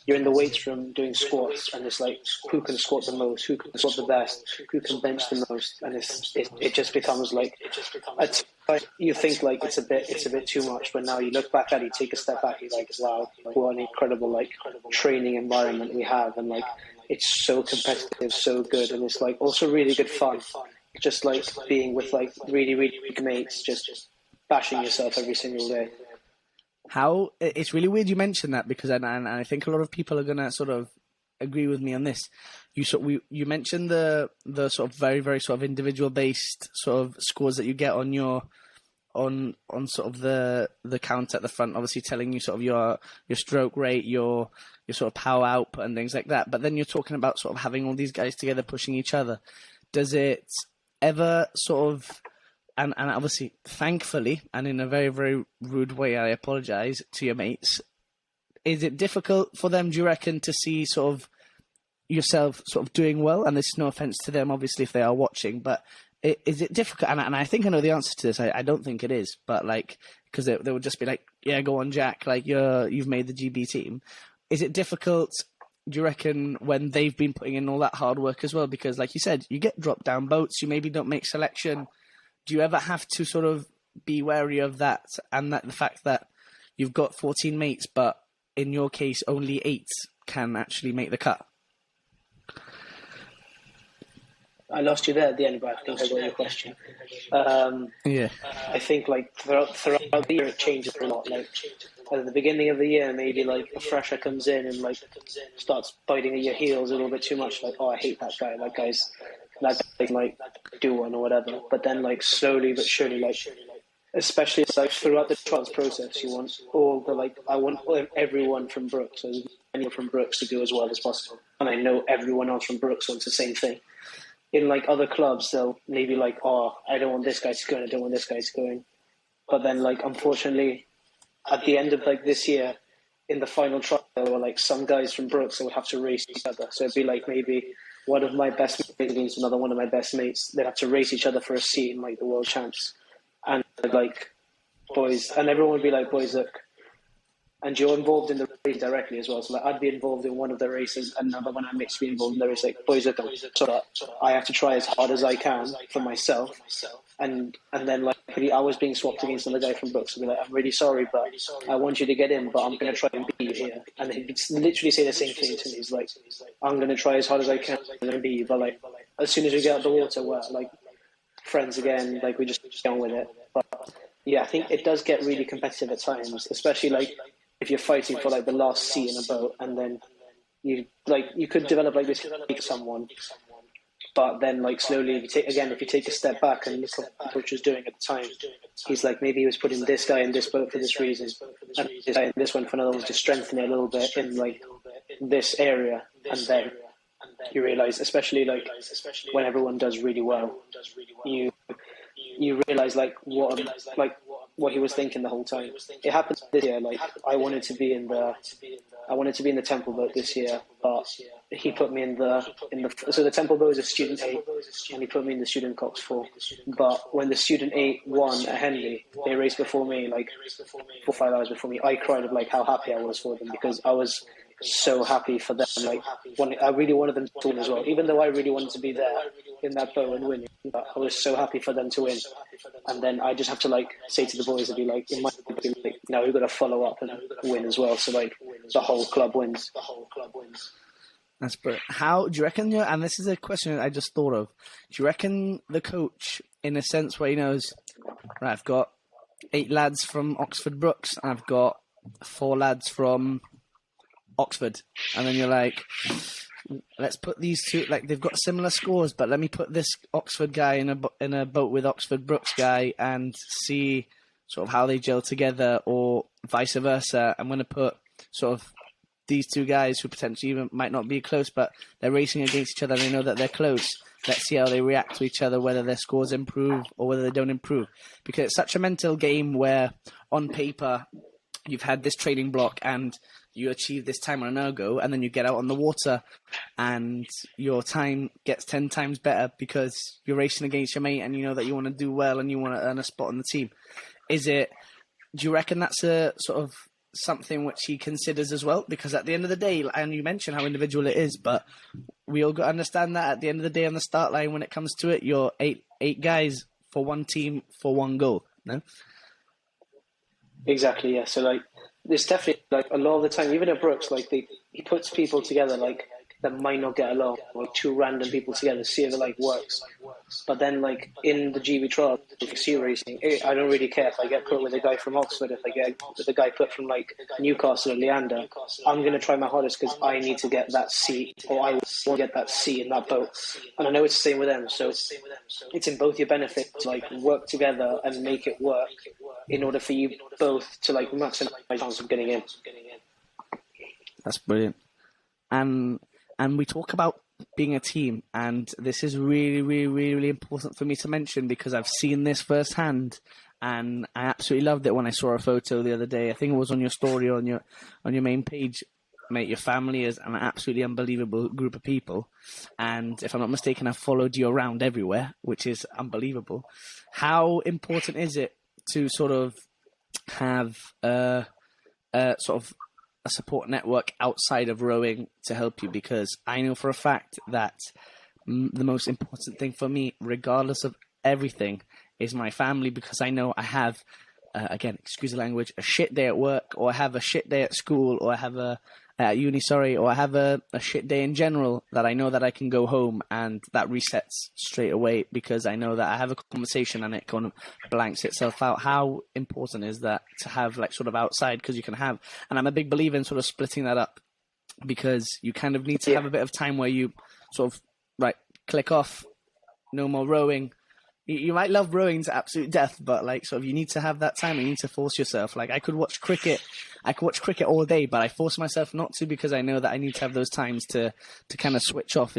You're in the weights room doing squats, and it's like who can squat the most, who can squat the best, who can bench the most, and it just becomes like you think like it's a bit too much, but now you look back at it, you take a step back, you're like, wow, what an incredible like training environment we have, and like it's so competitive, so good, and it's like also really good fun. Just like being with like really, really good mates, just bashing yourself every single day. How it's really weird you mentioned that, because and I think a lot of people are gonna sort of agree with me on this. You mentioned the sort of very, very sort of individual based sort of scores that you get on your on sort of the count at the front, obviously telling you sort of your stroke rate, your sort of power output and things like that. But then you're talking about sort of having all these guys together pushing each other. Does it ever sort of, and obviously, thankfully, and in a very, very rude way, I apologise to your mates, is it difficult for them, do you reckon, to see sort of yourself sort of doing well? And there's no offence to them, obviously, if they are watching, but is it difficult? And I think I know the answer to this. I don't think it is, but like, because they would just be like, yeah, go on, Jack, like you've made the GB team. Is it difficult, do you reckon, when they've been putting in all that hard work as well? Because like you said, you get dropped down boats, you maybe don't make selection. Do you ever have to sort of be wary of that, and that the fact that you've got 14 mates, but in your case, only 8 can actually make the cut? I lost you there at the end, but I think I got your question. Yeah. I think like throughout the year it changes a lot. Like at the beginning of the year, maybe like a fresher comes in and like starts biting at your heels a little bit too much. Like, oh, I hate that guy. That guy can like do one or whatever. But then like slowly but surely, like especially like throughout the trials process, you want I want everyone from Brooks, as many from Brooks to do as well as possible. And I know everyone else from Brooks wants the same thing. In like other clubs, they'll maybe like, oh, I don't want this guy to go and I don't want this guy to go in. But then like, unfortunately, at the end of like this year, in the final trial, there were like some guys from Brooks that would have to race each other. So it'd be like maybe one of my best mates against another one of my best mates. They'd have to race each other for a seat in like the world champs. And like, boys, and everyone would be like, boys, look, and you're involved in the race directly as well. So like, I'd be involved in one of the races, and another one I mixed be involved in the race. Like, boys, look, so that I have to try as hard as I can for myself. And then like I was being swapped against another guy from Brooks. I'd be like, I'm really sorry, but I want you to get in, but I'm going to try and beat you here. And he'd literally say the same thing to me. He's like, I'm going to try as hard as I can and beat you, but like as soon as we get out the water, we're like friends again. Like we just get on with it. But yeah, I think it does get really competitive at times, especially like if you're fighting for like the last seat in a boat, and then you could develop like this with someone, but then like slowly if you take a step back and look at what the coach was doing at the time, he's like, maybe he was putting this guy in this boat for this reason, and this guy in this one for another one, to strengthen it a little bit in like this area. And then you realize, especially like when everyone does really well, you realize like what he was thinking the whole time. It happened this year. Like I wanted to be in the temple boat this year, but he put me in the so the temple boat is a student 8, and he put me in the student Cox 4. But when the student 8 won at Henley, they raced before me, like 4-5 hours before me. I cried of like how happy I was for them, because I was so happy for them. Like I really wanted them to win as well, even though I really wanted to be there in that boat and win. But I was so happy for them to win. And then I just have to like say to the boys, and be like, it might be like, now we've got to follow up and win as well. So like the whole club wins. That's brilliant. How do you reckon? And this is a question I just thought of. Do you reckon the coach, in a sense, where he knows, right, I've got 8 lads from Oxford Brooks, and I've got 4 lads from Oxford, and then you're like, let's put these two, like they've got similar scores, but let me put this Oxford guy in a boat with Oxford Brooks guy and see sort of how they gel together, or vice versa. I'm going to put sort of these two guys who potentially even might not be close, but they're racing against each other and they know that they're close. Let's see how they react to each other, whether their scores improve or whether they don't improve. Because it's such a mental game where, on paper, you've had this training block and you achieve this time on an ergo, and then you get out on the water and your time gets 10 times better because you're racing against your mate and you know that you want to do well and you want to earn a spot on the team. Do you reckon that's a sort of something which he considers as well? Because at the end of the day, and you mentioned how individual it is, but we all got to understand that at the end of the day on the start line, when it comes to it, you're eight guys for one team for one goal, no? Exactly, yeah. So, like, there's definitely, like, a lot of the time, even at Brooks, like, he puts people together, like, that might not get along, like two random people together, see if it, like, works. But then, like, in the GB trial, sea racing, I don't really care if I get put with a guy from Oxford, if I get with a guy put from, like, Newcastle or Leander. I'm going to try my hardest because I need to get that seat, or I want to get that seat in that boat. And I know it's the same with them, so it's in both your benefit to, like, work together and make it work in order for you both to, like, maximize chance of getting in. That's brilliant. And we talk about being a team, and this is really, really, really, really important for me to mention because I've seen this firsthand, and I absolutely loved it when I saw a photo the other day. I think it was on your story on your main page. Mate, your family is an absolutely unbelievable group of people, and if I'm not mistaken, I've followed you around everywhere, which is unbelievable. How important is it to sort of have a support network outside of rowing to help you? Because I know for a fact that the most important thing for me, regardless of everything, is my family, because I know I have, again, excuse the language, a shit day at work, or I have a shit day at school, or I have at uni, or I have a shit day in general, that I know that I can go home and that resets straight away because I know that I have a conversation and it kind of blanks itself out. How important is that to have, like, sort of outside? Because you can have, and I'm a big believer in sort of splitting that up, because you kind of need to have a bit of time where you sort of, right, click off, no more rowing. You might love rowing to absolute death, but, like, sort of, you need to have that time. You need to force yourself. Like, I could watch cricket all day, but I force myself not to because I know that I need to have those times to kind of switch off.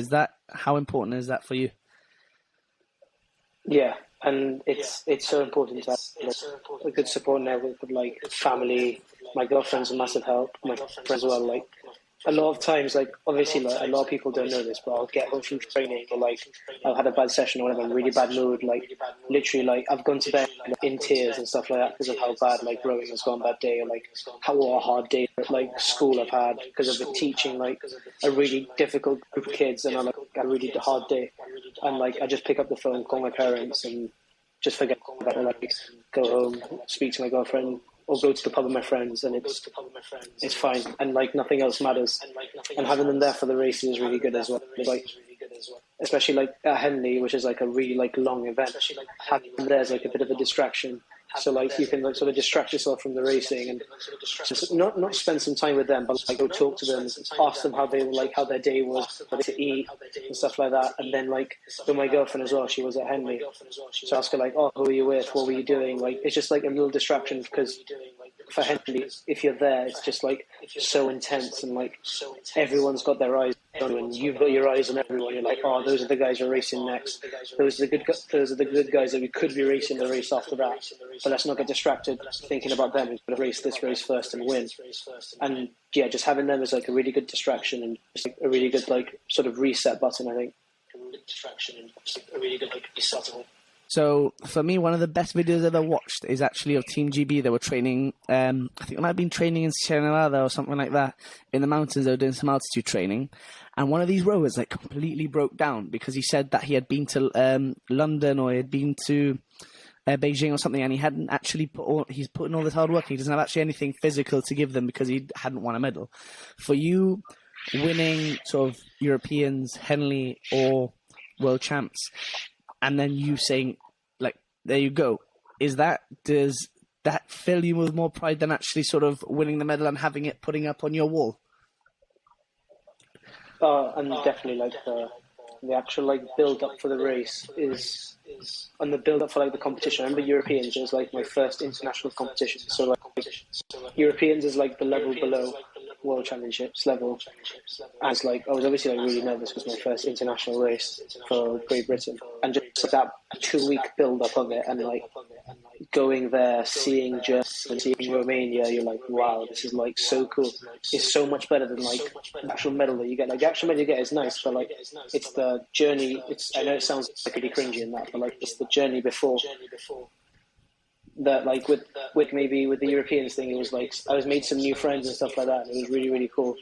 How important is that for you? Yeah, and it's so important to have a good support network of, like, family. My girlfriend's a massive help. My friends as well. Like, a lot of times, like, obviously, like, a lot of people don't know this, but I'll get home from training, or, like, I've had a bad session or whatever, I'm in a really bad mood, like, literally, like, I've gone to bed in tears and stuff like that because of how bad, like, rowing has gone that day, or, like, how hard day, like, school I've had because of the teaching, like, a really difficult group of kids, and I, like, a really hard day, and, like, I just pick up the phone, call my parents, and just forget about it, like, go home, speak to my girlfriend, or go to the pub with my friends, and it's fine, and, like, nothing else matters. And having them there for the races is really good as well. Like, especially, like, at Henley, which is, like, a really, like, long event, having them there is, like, a bit of a distraction. So, like, you can, like, sort of distract yourself from the racing and just not spend some time with them, but, like, go talk to them, ask them how they were, like, how their day was, what to eat and stuff like that. And then, like, with my girlfriend as well, she was at Henley, so ask her, like, oh, who were you with? What were you doing? Like, it's just, like, a little distraction, because for Henley, if you're there, it's just, like, so intense, and, like, everyone's got their eyes on you, and you've got your eyes on everyone. You're like, oh, those are the guys who are racing next. Those are the good guys that we could be racing the race after that. But let's not get distracted thinking about them. We've got to race this race first and win. And yeah, just having them is, like, a really good distraction, and just, like, a really good, like, sort of reset button, I think. So for me, one of the best videos I've ever watched is actually of Team GB. They were training, I think they might have been training in Sierra Nevada or something like that, in the mountains. They were doing some altitude training. And one of these rowers, like, completely broke down because he said that he had been to London, or he had been to Beijing or something, and he hadn't actually he's put in all this hard work. He doesn't have actually anything physical to give them because he hadn't won a medal. For you, winning sort of Europeans, Henley, or World Champs, and then you saying, like, there you go, does that fill you with more pride than actually sort of winning the medal and having it putting up on your wall? And definitely, like, the actual, like, build up for the race is, and the build up for, like, the competition. I remember Europeans, it was, like, my first international competition. So, like, Europeans is, like, the level below World Championships level. As like I was obviously like really nervous because my first international race for Great Britain, and just that 2-week build up of it, and like going there, seeing Germany and seeing Romania, you're like, wow, this is like so cool. It's so much better than like the actual medal that you get. Like the actual medal you get is nice, but like it's the journey. I know it sounds like pretty cringy in that, but like it's the journey before. That like with maybe with the Europeans thing, it was like I was made some new friends and stuff like that. And it was really, really cool.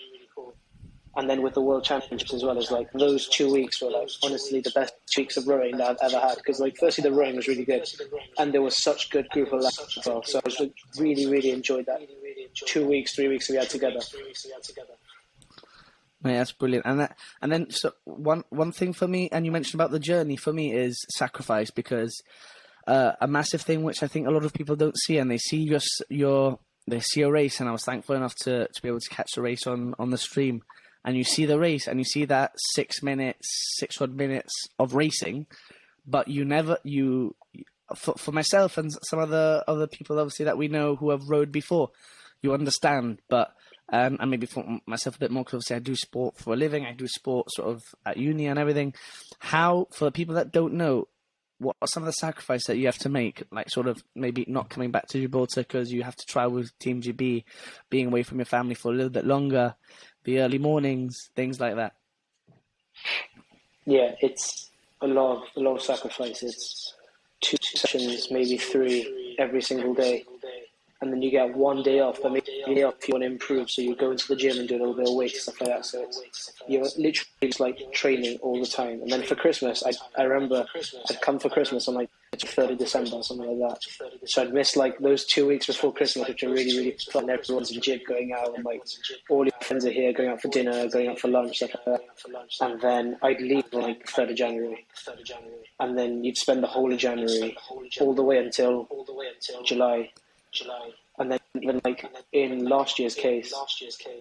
And then with the World Championships as well, as like those 2 weeks were like honestly the best 2 weeks of rowing that I've ever had, because like firstly the rowing was really good, and there was such good group of lads as well. So I was like, really, really enjoyed that 2 weeks, 3 weeks we had together. Mate, that's brilliant. And then so one thing for me, and you mentioned about the journey, for me is sacrifice, because a massive thing which I think a lot of people don't see, and they see they see a race, and I was thankful enough to be able to catch the race on the stream, and you see the race and you see that 6 odd minutes of racing, but for myself and some other people obviously that we know who have rowed before, you understand, but and maybe for myself a bit more, because obviously I do sport for a living, I do sport sort of at uni and everything. How, for the people that don't know, what are some of the sacrifices that you have to make, like sort of maybe not coming back to Gibraltar because you have to travel with Team GB, being away from your family for a little bit longer, the early mornings, things like that? Yeah, it's a lot of sacrifice. It's 2 sessions, maybe 3 every single day. And then you get 1 day off, but maybe a day off if you want to improve, so you go into the gym and do a little bit of weight, stuff like that. So you're literally just like training all the time. And then for Christmas, I remember I'd come for Christmas on like the 3rd of December or something like that. So I'd miss like those 2 weeks before Christmas, which are really, really fun. Everyone's in gym going out, and like all your friends are here, going out for dinner, going out for lunch, stuff like that. And then I'd leave on like the 3rd of January. And then you'd spend the whole of January all the way until July. And then even like in last year's case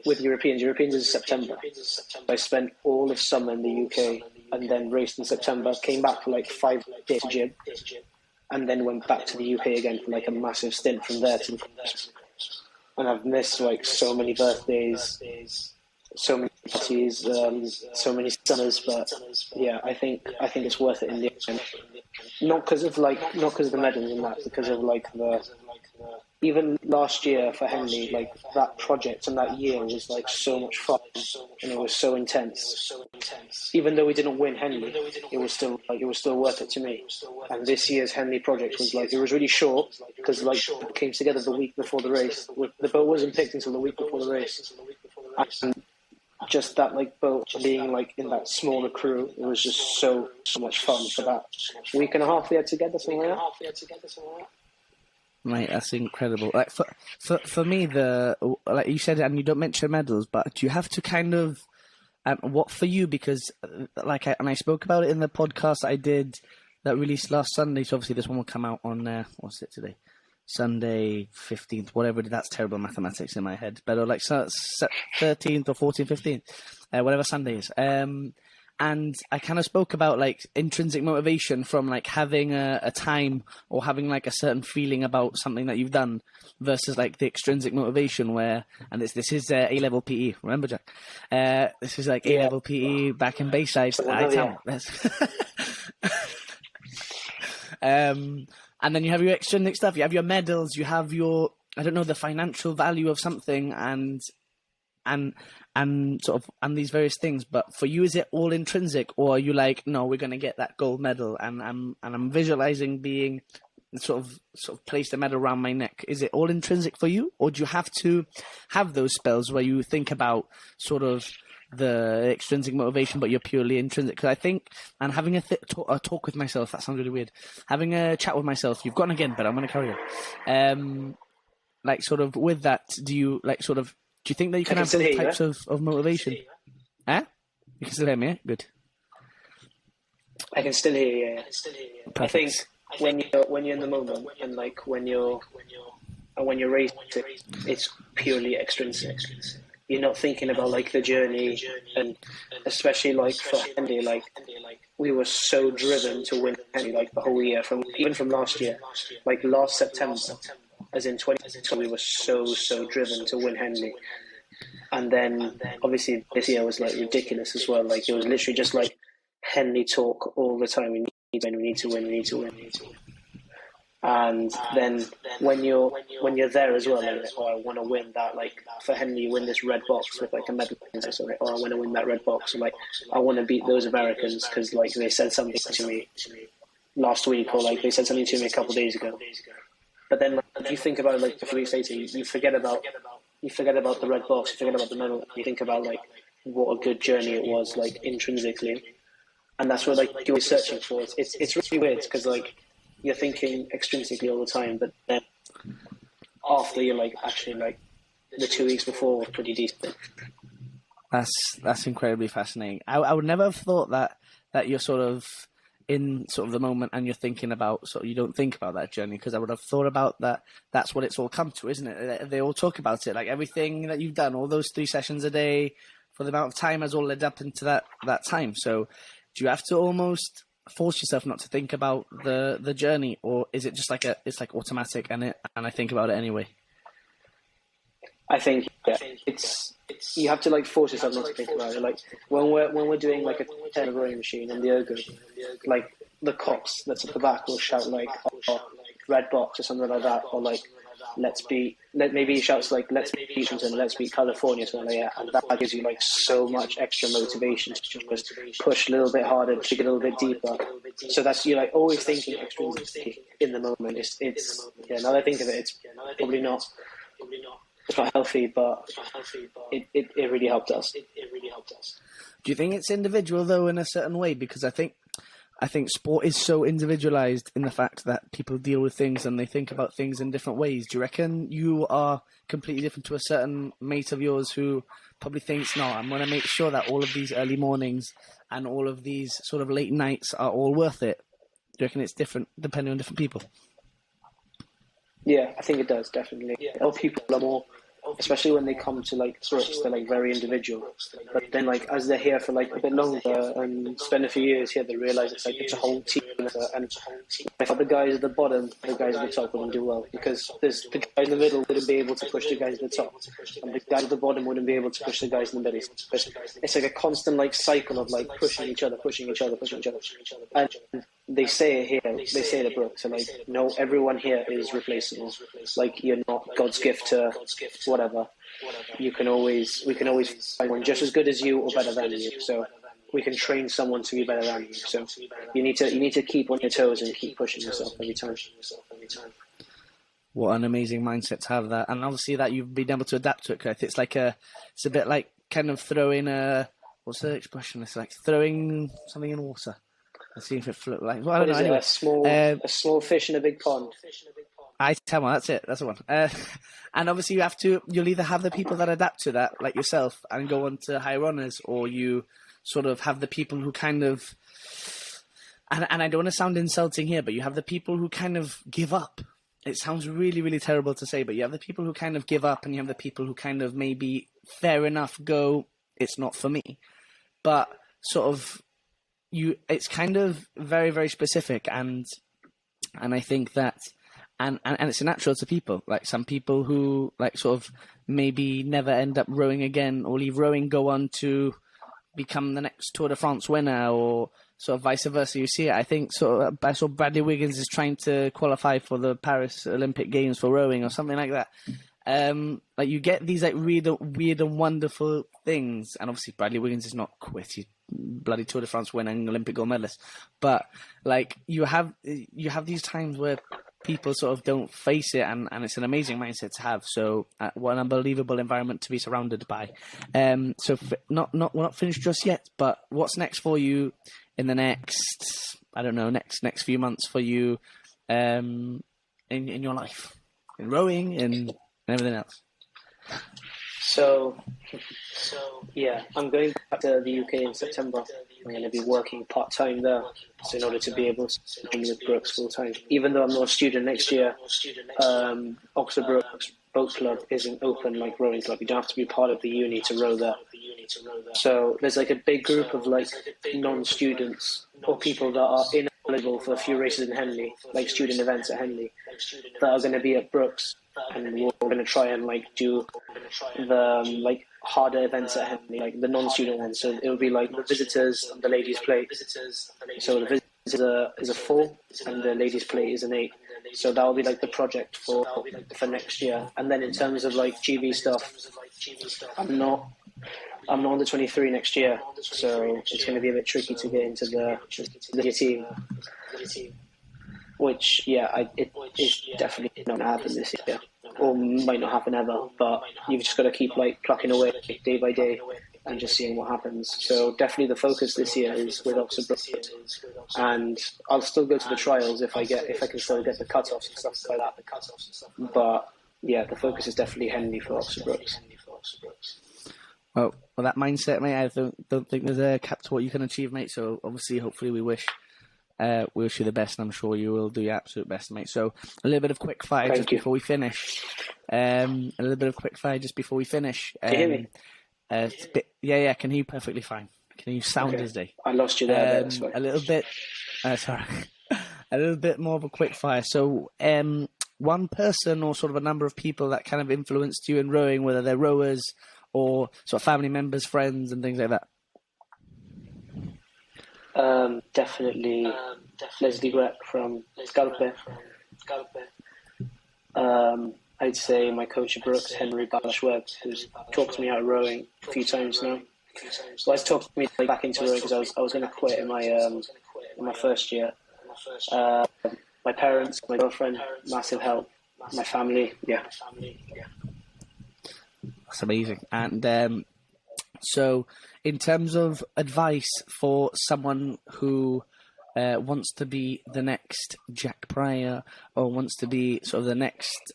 with Europeans is September. I spent all of summer in the UK and then raced in September, came back for like 5 days to gym, and then went back to the UK again for like a massive stint from there to Christmas. And I've missed like so many birthdays, so many parties, so many summers, but yeah, I think it's worth it in the end. Not because of the medals and that, because of like even last year for Henley, like that project and that year was like so much fun, and it was so intense. Even though we didn't win Henley, it was still worth it to me. And this year's Henley project was like, it was really short because like it came together the week before the race. The boat wasn't picked until the week before the race, and just that like boat being like in that smaller crew, it was just so much fun for that week and a half we had together, something like that. Mate, that's incredible. Like for me, like you said, and you don't mention medals, but do you have to kind of, what for you? Because like I spoke about it in the podcast I did that released last Sunday. So obviously this one will come out on what's it today? Sunday 15th, whatever it is. That's terrible mathematics in my head. But like 13th or 14th, 15th, whatever Sunday is. And I kind of spoke about like intrinsic motivation from like having a time or having like a certain feeling about something that you've done versus like the extrinsic motivation where, and this is A-level PE, remember Jack? This is like A-level PE back in Bayside. And then you have your extrinsic stuff, you have your medals, you have your, I don't know, the financial value of something and sort of, and these various things. But for you, is it all intrinsic, or are you like, no, we're going to get that gold medal, and I'm visualizing being sort of placed a medal around my neck? Is it all intrinsic for you, or do you have to have those spells where you think about sort of the extrinsic motivation, but you're purely intrinsic? Because I think, and having a talk with myself, that sounds really weird. Having a chat with myself, you've gone again, but I'm going to carry on. Like sort of with that, do you like sort of? Do you think that you can have both types of motivation? Huh? You can still hear me, yeah? Good. I can still hear you, yeah. I think when you're in the moment and like when you're racing, it's purely extrinsic. You're not thinking about like the journey, and especially like for Henley, like we were so driven to win Henley like the whole year, even from last year, like last September. As in 2020, we were so driven to win Henley. And then obviously this year was like ridiculous as well. Like it was literally just like Henley talk all the time. We need to win. And then when you're there as well, like, oh, I want to win that. Like for Henley, you win this red box with like a medal. So like, oh, I want to win that red box. So like, I want to beat those Americans because like they said something to me last week, or like they said something to me a couple of days ago. But then like, if you think about it, like a few weeks later, you forget about the red box, you forget about the medal. You think about like what a good journey it was, like intrinsically, and that's what like you're searching for. It's really weird because like you're thinking extrinsically all the time, but then after you're like actually like the 2 weeks before was pretty decent. That's incredibly fascinating. I would never have thought that you're sort of in sort of the moment and you're thinking about sort of, you don't think about that journey, because I would have thought about that. That's what it's all come to, isn't it? They all talk about it, like everything that you've done, all those 3 sessions a day for the amount of time has all led up into that time. So do you have to almost force yourself not to think about the journey, or is it just like it's like automatic and I think about it anyway? I think it's you have to like force yourself not to think about it. Like when we're doing like a 10 rowing machine on the ergo, like the cops that's at the back will shout like, oh, red box or something like that, or like maybe he shouts like let's beat Washington, let's beat California, something like that, and that gives you like so much extra motivation to just push a little bit harder, to get a little bit deeper. So that's, you're like always thinking extremely in the moment. It's now that I think of it, it's probably not. It's not healthy, but it really helped us. Do you think it's individual though in a certain way? Because I think sport is so individualized in the fact that people deal with things and they think about things in different ways. Do you reckon you are completely different to a certain mate of yours who probably thinks, no, I'm going to make sure that all of these early mornings and all of these sort of late nights are all worth it? Do you reckon it's different depending on different people? Yeah, I think it does, definitely. All people are more, especially when they come to like Brooks, they're like very individual. But then like as they're here for like a bit longer and spend a few years here, they realise it's like it's a whole team. And if the guys at the bottom, the guys at the top wouldn't do well, because the guys in the middle wouldn't be able to push the guys at the top, and the guys at the bottom wouldn't be able to push the guys in the middle. It's like a constant like cycle of like pushing each other. And they say it here, they say it at Brooks, and like, no, everyone here is replaceable. Like, you're not God's gift to whatever. We can always find one just as good as you or better than you. So we can train someone to be better than you. So you need to keep on your toes and keep pushing yourself every time. What an amazing mindset to have that, and obviously that you've been able to adapt to it. Cause it's a bit like kind of throwing what's the expression? It's like throwing something in water. Let's see if it floats. Like, well, I don't know. Anyway, a small fish in a big pond. I tell me, that's it. That's the one. And obviously, you'll either have the people that adapt to that, like yourself, and go on to higher honours, or you sort of have the people who kind of, and I don't want to sound insulting here, but you have the people who kind of give up. It sounds really, really terrible to say, but you have the people who kind of give up, and you have the people who kind of maybe fair enough go, it's not for me, but sort of. It's kind of very, very specific, and I think that, and it's natural to people. Like some people who like sort of maybe never end up rowing again, or leave rowing, go on to become the next Tour de France winner, or sort of vice versa. You see it. I think I saw Bradley Wiggins is trying to qualify for the Paris Olympic Games for rowing or something like that. Like you get these like weird and wonderful things, and obviously Bradley Wiggins is not quit. He's bloody Tour de France winning Olympic gold medalist, but like you have these times where people sort of don't face it, and it's an amazing mindset to have. So what an unbelievable environment to be surrounded by. So we're not finished just yet, but what's next for you in the next, I don't know, next few months for you in your life, in rowing and everything else? So yeah, I'm going back to the UK in September. I'm going to be working part-time there, so in order to be able to be with Brooks full-time. Even though I'm not a student next year, Oxford Brooks Boat Club isn't open like rowing club. You don't have to be part of the uni to row there. So there's like a big group of like non-students or people that are in eligible for a few races in Henley, like student events at Henley, that are going to be at Brooks, and we're going to try and like do the like harder events at Henley, like the non-student ones. So it will be like the visitors and the ladies' plate. So the visitor is a 4 and the ladies' plate is an 8. So that will be like the project for next year. And then in terms of like GB stuff, I'm not under 23 next year, so it's going to be a bit tricky to get into the team. Which, it is definitely not going to happen this year, or might not happen ever. But you've just got to keep like plucking away day by day and just seeing what happens. So definitely the focus this year is with Oxford Brooks, and I'll still go to the trials if I can still get the cutoffs and stuff like that. But yeah, the focus is definitely Henley for Oxford Brooks. Well, that mindset, mate, I don't think there's a cap to what you can achieve, mate. So obviously, hopefully, we wish you the best, and I'm sure you will do your absolute best, mate. So a little bit of quick fire just before we finish. Can you hear me? Yeah, I can hear you perfectly fine. Can you sound as day? I lost you there. A little bit. Sorry, a little bit more of a quick fire. So, one person or sort of a number of people that kind of influenced you in rowing, whether they're rowers or sort of family members, friends, and things like that. Definitely Leslie Grett from Calpe. I'd say my coach at Brooks, Henry Balashweb, who's talked me out of rowing a few times now. Well, he's talked me back into rowing because I was going to quit in my first year. My parents, my girlfriend, massive help. My family, yeah. That's amazing. And so, in terms of advice for someone who wants to be the next Jack Pryor, or wants to be sort of the next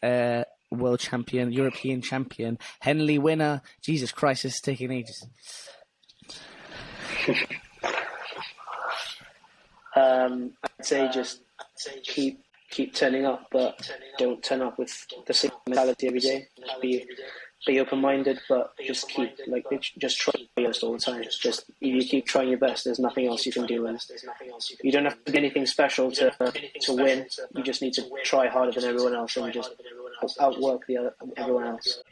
world champion, European champion, Henley winner, Jesus Christ, this is taking ages. I'd say just keep turning up, but don't turn up with the same mentality every day. Be open-minded, but just just try your best all the time. Just if you keep trying your best, there's nothing else you can do, and you don't have to be anything special to win. You just need to try harder than everyone else and just outwork everyone else.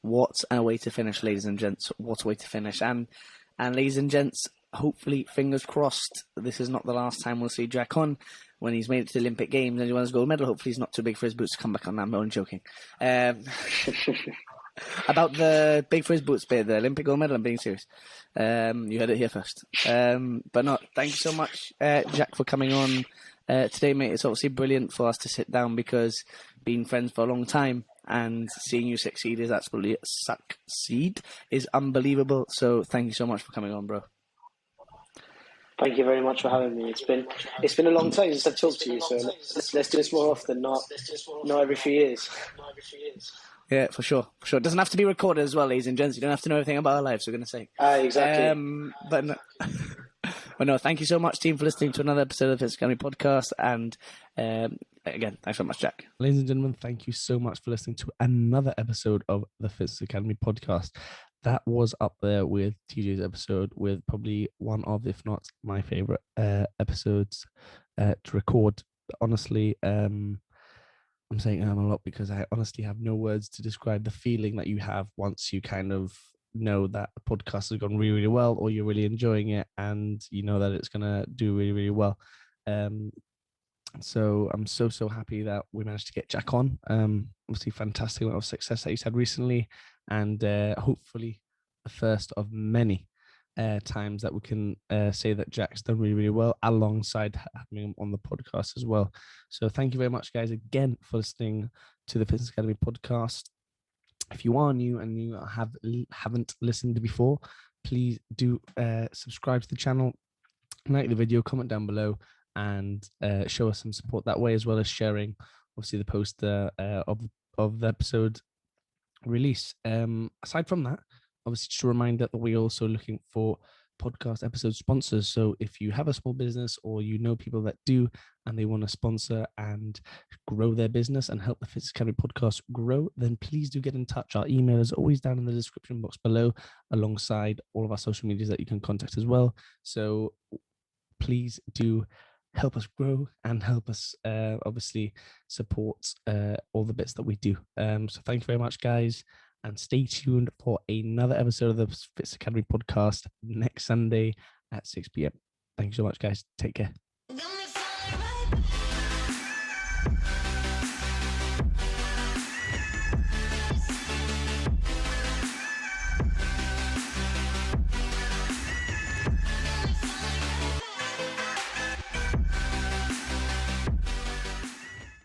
What a way to finish, ladies and gents! What a way to finish! And ladies and gents, hopefully, fingers crossed, this is not the last time we'll see Jack on. When he's made it to the Olympic Games and he wins a gold medal, hopefully he's not too big for his boots to come back on that. I'm only joking. About the big for his boots bit, the Olympic gold medal, I'm being serious. You heard it here first. But no, thank you so much, Jack, for coming on today, mate. It's obviously brilliant for us to sit down because being friends for a long time and seeing you succeed is unbelievable. So thank you so much for coming on, bro. Thank you very much for having me. It's been a long time since I've talked to you, so let's do this more often, not every few years. Yeah, for sure. It doesn't have to be recorded as well, ladies and gents. You don't have to know everything about our lives, we're going to say. Exactly. But no, thank you so much, team, for listening to another episode of the Fitzness Academy Podcast. And again, thanks so much, Jack. Ladies and gentlemen, thank you so much for listening to another episode of the Fitzness Academy Podcast. That was up there with TJ's episode, with probably one of, if not my favorite episodes to record. Honestly, I'm saying a lot because I honestly have no words to describe the feeling that you have once you kind of know that the podcast has gone really, really well, or you're really enjoying it and you know that it's going to do really, really well. So I'm so happy that we managed to get Jack on. Obviously, fantastic amount of success that he's had recently, and hopefully the first of many times that we can say that Jack's done really, really well alongside having him on the podcast as well. So thank you very much, guys, again for listening to the Fitzness Academy Podcast. If you are new and you haven't listened before, please do subscribe to the channel, like the video, comment down below, and show us some support that way, as well as sharing, obviously, the poster of the episode release. Aside from that, obviously, just a reminder that we're also looking for podcast episode sponsors. So if you have a small business or you know people that do and they want to sponsor and grow their business and help the Fitzness Academy Podcast grow, then please do get in touch. Our email is always down in the description box below, alongside all of our social medias that you can contact as well. So please do help us grow and help us obviously support all the bits that we do. So thank you very much, guys, and stay tuned for another episode of the Fitzness Academy podcast next Sunday at 6 p.m. Thank you so much, guys. Take care.